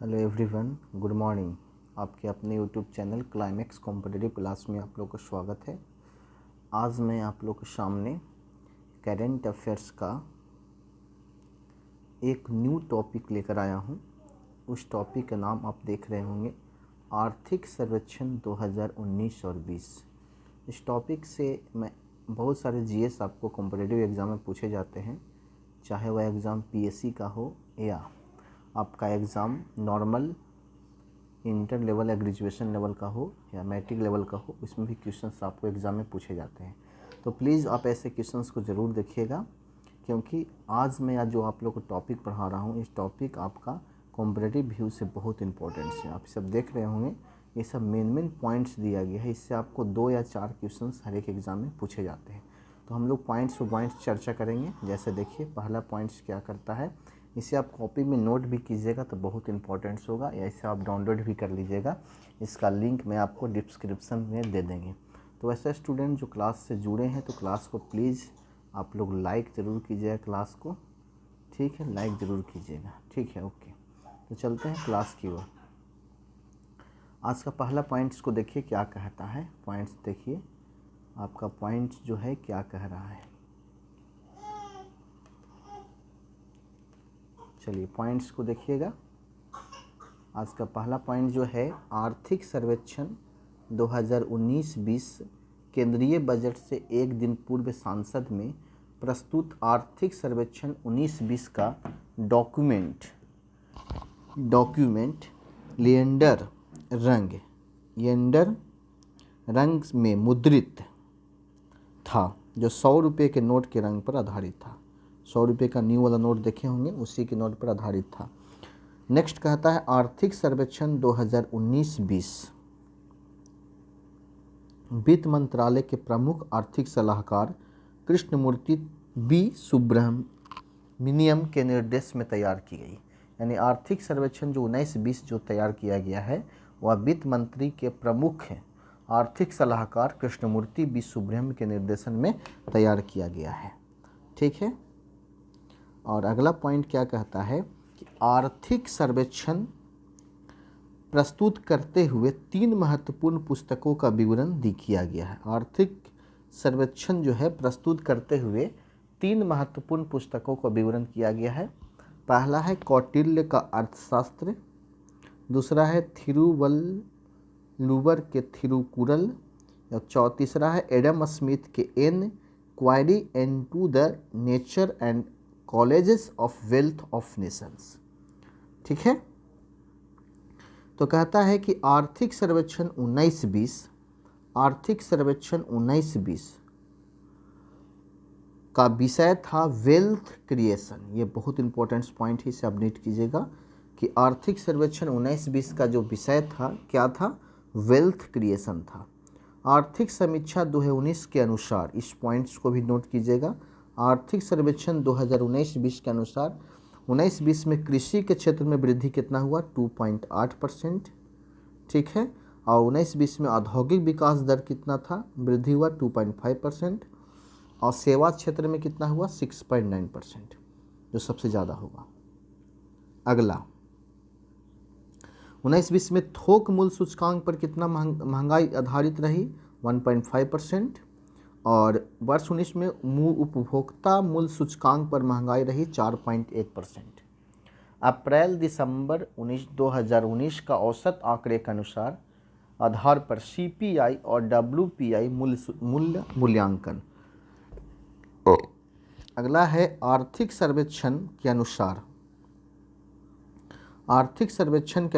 Hello everyone, good morning. आपके अपने YouTube channel climax competitive class में आप लोग का स्वागत है। आज मैं आप लोग के सामने करेंट अफेयर्स का एक न्यू टॉपिक लेकर आया हूँ। उस टॉपिक का नाम आप देख रहे होंगे, आर्थिक सर्वेक्षण 2019 और 20। इस टॉपिक से मैं बहुत सारे जीएस आपको कॉम्पिटिटिव एग्ज़ाम में पूछे जाते हैं, चाहे वह एग्ज़ाम पीएससी का हो या आपका एग्ज़ाम नॉर्मल इंटर लेवल या ग्रेजुएशन लेवल का हो या मैट्रिक लेवल का हो, इसमें भी क्वेश्चंस आपको एग्ज़ाम में पूछे जाते हैं। तो प्लीज़ आप ऐसे क्वेश्चंस को ज़रूर देखिएगा, क्योंकि आज मैं जो आप लोग को टॉपिक पढ़ा रहा हूँ, इस टॉपिक आपका कॉम्पिटिटिव व्यू से बहुत इंपॉर्टेंट है। आप सब देख रहे होंगे, ये सब मेन पॉइंट्स दिया गया है। इससे आपको 2 या 4 क्वेश्चंस हर एक एग्ज़ाम में पूछे जाते हैं। तो हम लोग पॉइंट्स टू पॉइंट्स चर्चा करेंगे। जैसे देखिए, पहला पॉइंट्स क्या करता है, इसे आप कॉपी में नोट भी कीजिएगा तो बहुत इंपॉर्टेंट्स होगा, या इसे आप डाउनलोड भी कर लीजिएगा। इसका लिंक मैं आपको डिस्क्रिप्शन में दे देंगे। तो ऐसे स्टूडेंट जो क्लास से जुड़े हैं, तो क्लास को प्लीज़ आप लोग लाइक ज़रूर कीजिएगा क्लास को, ठीक है, लाइक ज़रूर कीजिएगा, ठीक है, ओके। तो चलते हैं क्लास की ओर। आज का पहला पॉइंट्स को देखिए क्या कहता है। पॉइंट्स देखिए, आपका पॉइंट्स जो है क्या कह रहा है। चलिए पॉइंट्स को देखिएगा। आज का पहला पॉइंट जो है, आर्थिक सर्वेक्षण 2019-20 केंद्रीय बजट से एक दिन पूर्व संसद में प्रस्तुत आर्थिक सर्वेक्षण 19-20 का डॉक्यूमेंट लिएंडर रंग में मुद्रित था, जो 100 रुपये के नोट के रंग पर आधारित था। 100 रुपये का न्यू वाला नोट देखे होंगे, उसी के नोट पर आधारित था। नेक्स्ट कहता है, आर्थिक सर्वेक्षण 2019-20 वित्त मंत्रालय के प्रमुख आर्थिक सलाहकार कृष्णमूर्ति बी सुब्रमण्यम के निर्देश में तैयार की गई। यानी आर्थिक सर्वेक्षण जो 19-20 जो तैयार किया गया है, वह वित्त मंत्री के प्रमुख आर्थिक सलाहकार कृष्णमूर्ति बी सुब्रमण्यम के निर्देशन में तैयार किया गया है, ठीक है। और अगला पॉइंट क्या कहता है कि आर्थिक सर्वेक्षण प्रस्तुत करते हुए 3 महत्वपूर्ण पुस्तकों का विवरण किया गया है। आर्थिक सर्वेक्षण जो है प्रस्तुत करते हुए 3 महत्वपूर्ण पुस्तकों का विवरण किया गया है। पहला है कौटिल्य का अर्थशास्त्र, दूसरा है थिरुवल्लुवर के थिरुकुरल, और तीसरा है एडम स्मिथ के an inquiry into the nature and colleges of wealth of nations, ठीक है। तो कहता है कि आर्थिक सर्वेक्षण 19-20 का विषय था वेल्थ क्रिएशन। ये बहुत इंपॉर्टेंट पॉइंट है, इसे आप नोट कीजिएगा कि आर्थिक सर्वेक्षण 19-20 का जो विषय था क्या था, वेल्थ क्रिएशन था। आर्थिक समीक्षा 2019 के अनुसार, इस पॉइंट्स को भी नोट कीजिएगा, आर्थिक सर्वेक्षण 2019-20 के अनुसार 19-20 में कृषि के क्षेत्र में वृद्धि कितना हुआ, 2.8%, ठीक है। और 19-20 में औद्योगिक विकास दर कितना था, वृद्धि हुआ 2.5%, और सेवा क्षेत्र में कितना हुआ, 6.9%, जो सबसे ज़्यादा होगा। अगला 19-20 में थोक मूल्य सूचकांक पर कितना महंगाई आधारित रही, 1.5%, और वर्ष 19 में उपभोक्ता मूल्य सूचकांक पर महंगाई रही 4.1%। अप्रैल दिसंबर 2019 का औसत आंकड़े के अनुसार आधार पर सीपीआई और डब्ल्यूपीआई मूल्य मूल्यांकन। अगला है आर्थिक सर्वेक्षण के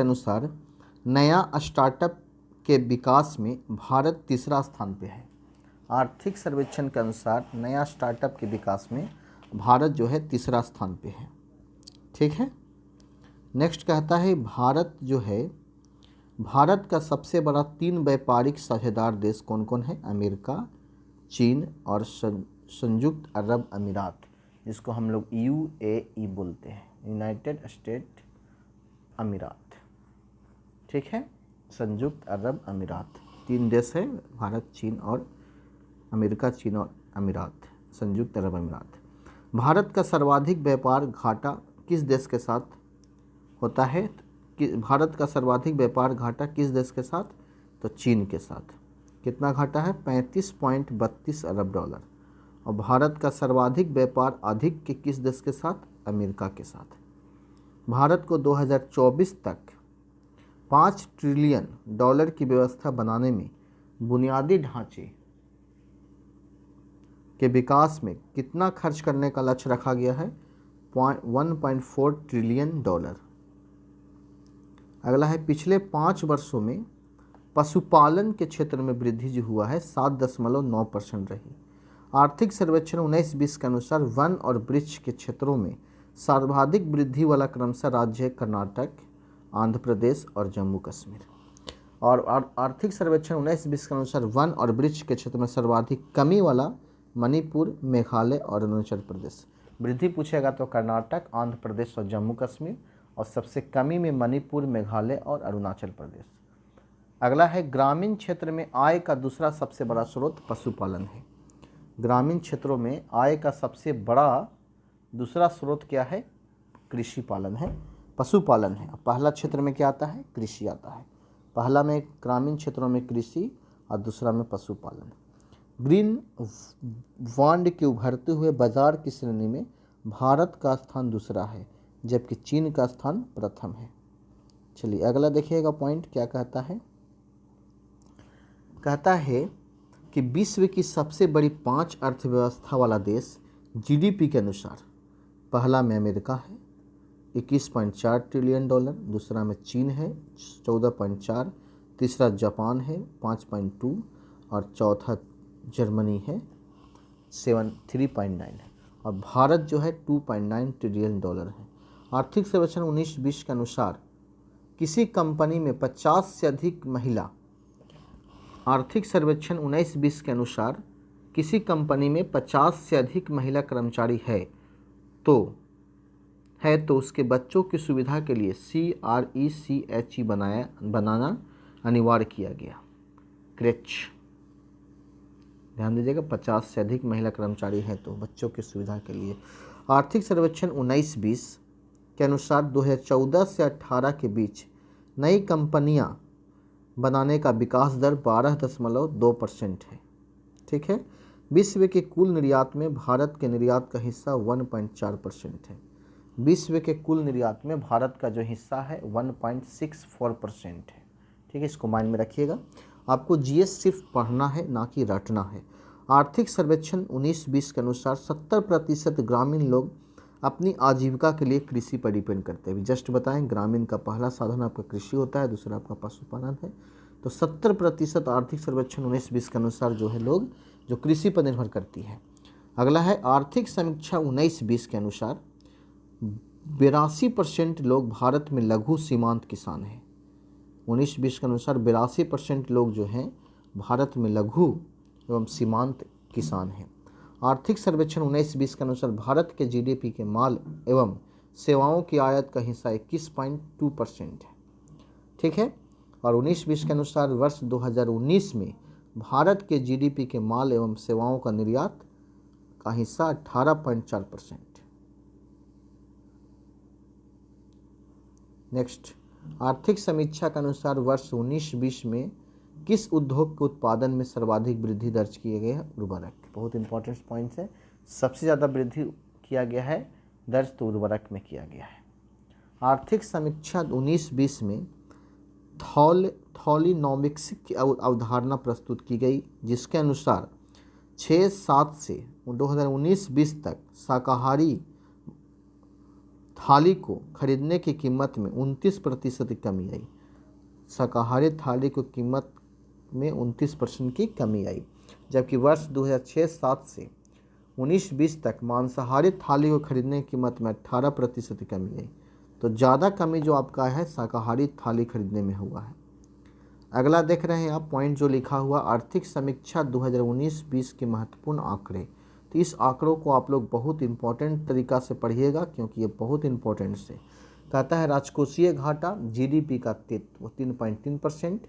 अनुसार नया स्टार्टअप के विकास में भारत तीसरा स्थान पे है। आर्थिक सर्वेक्षण के अनुसार नया स्टार्टअप के विकास में भारत जो है तीसरा स्थान पे है, ठीक है। नेक्स्ट कहता है, भारत का सबसे बड़ा 3 व्यापारिक साझेदार देश कौन कौन है, अमेरिका, चीन और संयुक्त अरब अमीरात। इसको हम लोग यूएई बोलते हैं, यूनाइटेड स्टेट अमीरात, ठीक है। संयुक्त अरब अमीरात 3 देश है, भारत, चीन और अमेरिका, चीन और अमीरात, संयुक्त अरब अमीरात। भारत का सर्वाधिक व्यापार घाटा किस देश के साथ होता है, कि भारत का सर्वाधिक व्यापार घाटा किस देश के साथ? तो चीन के साथ। कितना घाटा है? 35.32 अरब डॉलर। और भारत का सर्वाधिक व्यापार अधिक के किस देश के साथ? अमेरिका के साथ। भारत को 2024 तक 5 ट्रिलियन डॉलर की व्यवस्था बनाने में बुनियादी ढांचे के विकास में कितना खर्च करने का लक्ष्य रखा गया है? 1.4 ट्रिलियन डॉलर। अगला है, पिछले 5 वर्षों में पशुपालन के क्षेत्र में वृद्धि जो हुआ है 7.9% रही। आर्थिक सर्वेक्षण 19-20 के अनुसार वन और वृक्ष के क्षेत्रों में सर्वाधिक वृद्धि वाला क्रमशः राज्य है कर्नाटक, आंध्र प्रदेश और जम्मू कश्मीर। और आर्थिक सर्वेक्षण 19-20 के अनुसार वन और वृक्ष के क्षेत्र में सर्वाधिक कमी वाला मणिपुर, मेघालय और अरुणाचल प्रदेश। वृद्धि पूछेगा तो कर्नाटक, आंध्र प्रदेश और जम्मू कश्मीर, और सबसे कमी में मणिपुर, मेघालय और अरुणाचल प्रदेश। अगला है, ग्रामीण क्षेत्र में आय का दूसरा सबसे बड़ा स्रोत पशुपालन है। ग्रामीण क्षेत्रों में आय का सबसे बड़ा दूसरा स्रोत क्या है? कृषि पालन है, पशुपालन है। पहला क्षेत्र में क्या आता है? कृषि आता है। पहला में ग्रामीण क्षेत्रों में कृषि और दूसरा में पशुपालन। ग्रीन बॉन्ड के उभरते हुए बाजार की श्रेणी में भारत का स्थान दूसरा है, जबकि चीन का स्थान प्रथम है। चलिए अगला देखिएगा पॉइंट क्या कहता है। कहता है कि विश्व की सबसे बड़ी 5 अर्थव्यवस्था वाला देश जीडीपी के अनुसार पहला में अमेरिका है 21.4 ट्रिलियन डॉलर, दूसरा में चीन है 14.4, तीसरा जापान है 5.2 और चौथा जर्मनी है 3.9 है, और भारत जो है 2.9 ट्रिलियन डॉलर है। आर्थिक सर्वेक्षण 19-20 के अनुसार किसी कंपनी में 50 से अधिक महिला आर्थिक सर्वेक्षण 19-20 के अनुसार किसी कंपनी में 50 से अधिक महिला कर्मचारी है तो उसके बच्चों की सुविधा के लिए CRECHE बनाना अनिवार्य किया गया। क्रेच, ध्यान दीजिएगा, 50 से अधिक महिला कर्मचारी हैं तो बच्चों की सुविधा के लिए। आर्थिक सर्वेक्षण 19-20 के अनुसार 2014 से 18 के बीच नई कंपनियां बनाने का विकास दर 12.2% है। ठीक है। विश्व के कुल निर्यात में भारत के निर्यात का हिस्सा 1.4% है। विश्व के कुल निर्यात में भारत का जो हिस्सा है 1.64% है। ठीक है, इसको माइंड में रखिएगा। आपको जीएस सिर्फ पढ़ना है, ना कि रटना है। आर्थिक सर्वेक्षण 19-20 के अनुसार 70% ग्रामीण लोग अपनी आजीविका के लिए कृषि पर डिपेंड करते हैं। जस्ट बताएं, ग्रामीण का पहला साधन आपका कृषि होता है, दूसरा आपका पशुपालन है। तो 70% आर्थिक सर्वेक्षण 19-20 के अनुसार जो है लोग जो कृषि पर निर्भर करती है। अगला है, आर्थिक समीक्षा 19-20 के अनुसार 82% लोग भारत में लघु सीमांत किसान हैं। 19-20 के अनुसार 82% लोग जो हैं भारत में लघु एवं सीमांत किसान हैं। आर्थिक सर्वेक्षण 19-20 के अनुसार भारत के जीडीपी के माल एवं सेवाओं की आयात का हिस्सा 21.2% है। ठीक है। और 19-20 के अनुसार वर्ष 2019 में भारत के जीडीपी के माल एवं सेवाओं का निर्यात का हिस्सा 18.4%। नेक्स्ट, आर्थिक समीक्षा के अनुसार वर्ष 19-20 में किस उद्योग के उत्पादन में सर्वाधिक वृद्धि दर्ज किए गए हैं? उर्वरक। बहुत इंपॉर्टेंट पॉइंट्स है। सबसे ज़्यादा वृद्धि किया गया है दर्ज तो उर्वरक में किया गया है। आर्थिक समीक्षा 19-20 में थॉलिनॉमिक्स की अवधारणा प्रस्तुत की गई, जिसके अनुसार 6-7 से 2019-20 तक शाकाहारी थाली को खरीदने की कीमत में 29% की कमी आई। शाकाहारी थाली को कीमत में 29% की कमी आई, जबकि वर्ष 2006-07 से 19-20 तक मांसाहारी थाली को खरीदने की कीमत में 18% की कमी आई। तो ज़्यादा कमी जो आपका है शाकाहारी थाली खरीदने में हुआ है। अगला देख रहे हैं आप पॉइंट जो लिखा हुआ, आर्थिक समीक्षा 2019-20 के महत्वपूर्ण आंकड़े। तो इस आंकड़ों को आप लोग बहुत इंपॉर्टेंट तरीका से पढ़िएगा, क्योंकि ये बहुत इंपॉर्टेंट से कहता है। राजकोषीय घाटा जीडीपी का 3.3%,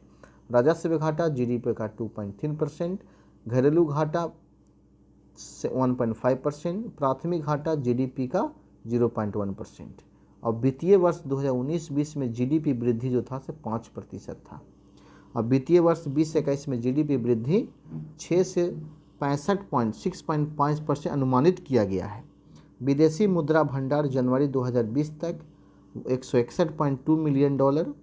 राजस्व घाटा जीडीपी का 2.3%, घरेलू घाटा 1.5%, प्राथमिक घाटा जीडीपी का 0.1%। और वित्तीय वर्ष 2019-20 में जीडीपी वृद्धि जो था से 5% था। अब वित्तीय वर्ष 2021 में जीडीपी वृद्धि 6 से 65.6.5% अनुमानित किया गया है। विदेशी मुद्रा भंडार जनवरी 2020 तक $161.2 मिलियन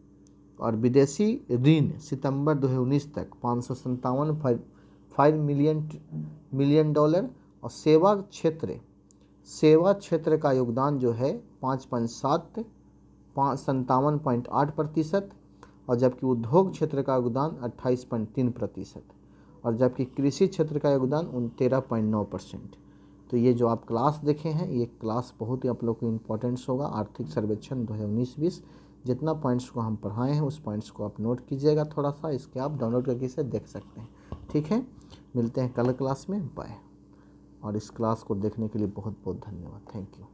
और विदेशी ऋण सितंबर 2019 तक $557.5 मिलियन और सेवा क्षेत्र का योगदान जो है 57.8% और जबकि उद्योग क्षेत्र का योगदान 28.3% और जबकि कृषि क्षेत्र का योगदान 13.9%। तो ये जो आप क्लास देखे हैं ये क्लास बहुत ही आप लोग को इम्पोर्टेंट्स होगा। आर्थिक सर्वेक्षण 2019-20 जितना पॉइंट्स को हम पढ़ाए हैं उस पॉइंट्स को आप नोट कीजिएगा थोड़ा सा, इसके आप डाउनलोड करके इसे देख सकते हैं। ठीक है, मिलते हैं कल क्लास में, बाय। और इस क्लास को देखने के लिए बहुत बहुत धन्यवाद। Thank you.